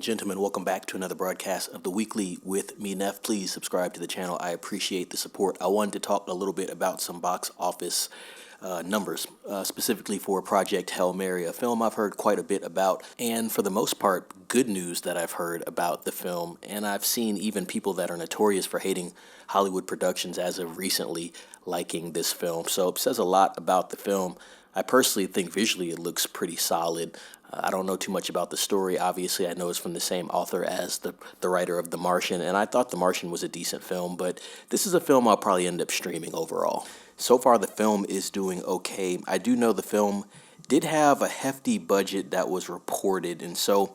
gentlemen, welcome back to another broadcast of the Weekly with me, Neff. Please subscribe to the channel. I appreciate the support. I wanted to talk a little bit about some box office numbers, specifically for Project Hail Mary, a film I've heard quite a bit about, and for the most part, good news that I've heard about the film. And I've seen even people that are notorious for hating Hollywood productions as of recently liking this film. So it says a lot about the film. I personally think visually it looks pretty solid. I don't know too much about the story. Obviously, I know it's from the same author as the writer of The Martian, and I thought The Martian was a decent film, but this is a film I'll probably end up streaming overall. So far, the film is doing okay. I do know the film did have a hefty budget that was reported, and so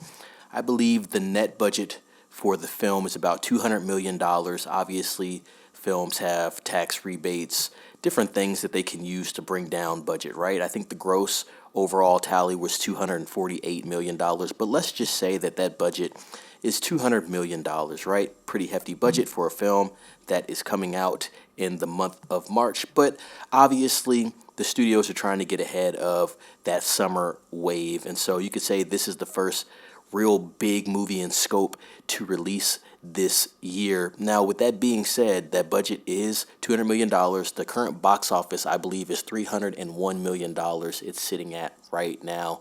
I believe the net budget for the film is about $200 million. Obviously, films have tax rebates, different things that they can use to bring down budget, right? I think the gross overall tally was $248 million, but let's just say that that budget is $200 million, right? Pretty hefty budget for a film that is coming out in the month of March, but obviously the studios are trying to get ahead of that summer wave, and so you could say this is the first real big movie in scope to release this year. Now, with that being said, that budget is $200 million. The current box office, I believe, is $301 million it's sitting at right now.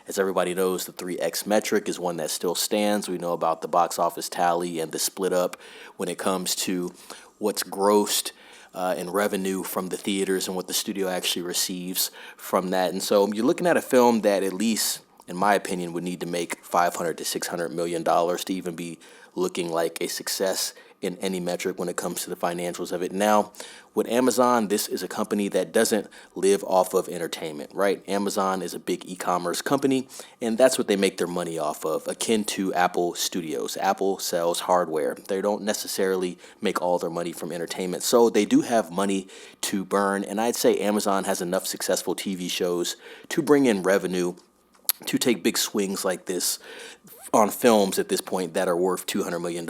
As everybody knows, the 3X metric is one that still stands. We know about the box office tally and the split up when it comes to what's grossed in revenue from the theaters and what the studio actually receives from that. And so you're looking at a film that, at least in my opinion, would need to make $500 to $600 million to even be looking like a success in any metric when it comes to the financials of it. Now, with Amazon, this is a company that doesn't live off of entertainment, right? Amazon is a big e-commerce company, and that's what they make their money off of, akin to Apple Studios. Apple sells hardware. They don't necessarily make all their money from entertainment, so they do have money to burn, and I'd say Amazon has enough successful TV shows to bring in revenue to take big swings like this on films at this point that are worth $200 million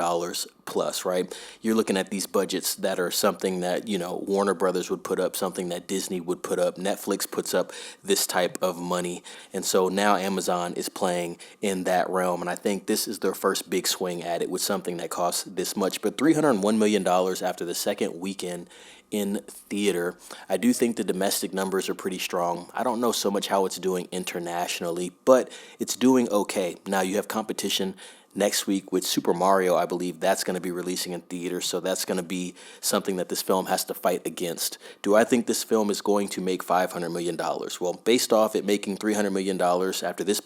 plus, right? You're looking at these budgets that are something that, Warner Brothers would put up, something that Disney would put up, Netflix puts up this type of money. And so now Amazon is playing in that realm. And I think this is their first big swing at it with something that costs this much. But $301 million after the second weekend in theater. I do think the domestic numbers are pretty strong. I don't know so much how it's doing internationally, but it's doing okay. Now you have competition next week with Super Mario. I believe that's going to be releasing in theaters, so that's going to be something that this film has to fight against. Do I think this film is going to make $500 million? Well, based off it making $300 million after this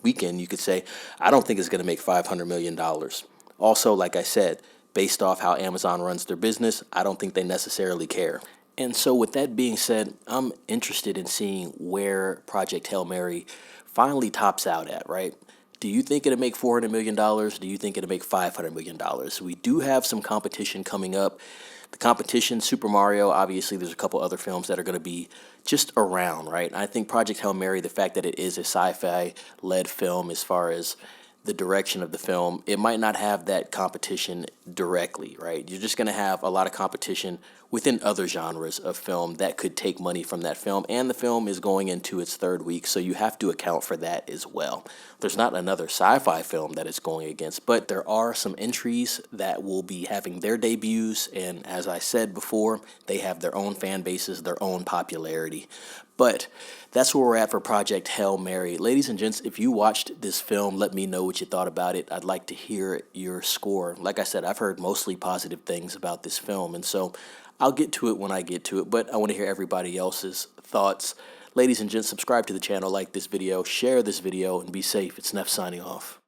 weekend, you could say, I don't think it's going to make $500 million. Also, like I said, based off how Amazon runs their business, I don't think they necessarily care. And so with that being said, I'm interested in seeing where Project Hail Mary finally tops out at, right? Do you think it'll make $400 million? Do you think it'll make $500 million? We do have some competition coming up. The competition, Super Mario, obviously there's a couple other films that are going to be just around, right? And I think Project Hail Mary, the fact that it is a sci-fi-led film as far as the direction of the film, it might not have that competition directly, right? You're just going to have a lot of competition within other genres of film that could take money from that film, and the film is going into its third week, so you have to account for that as well. There's not another sci-fi film that it's going against, but there are some entries that will be having their debuts, and as I said before, they have their own fan bases, their own popularity. But that's where we're at for Project Hail Mary. Ladies and gents, if you watched this film, let me know what you thought about it. I'd like to hear your score. Like I said, I've heard mostly positive things about this film, and so I'll get to it when I get to it, but I want to hear everybody else's thoughts. Ladies and gents, subscribe to the channel, like this video, share this video, and be safe. It's Neff signing off.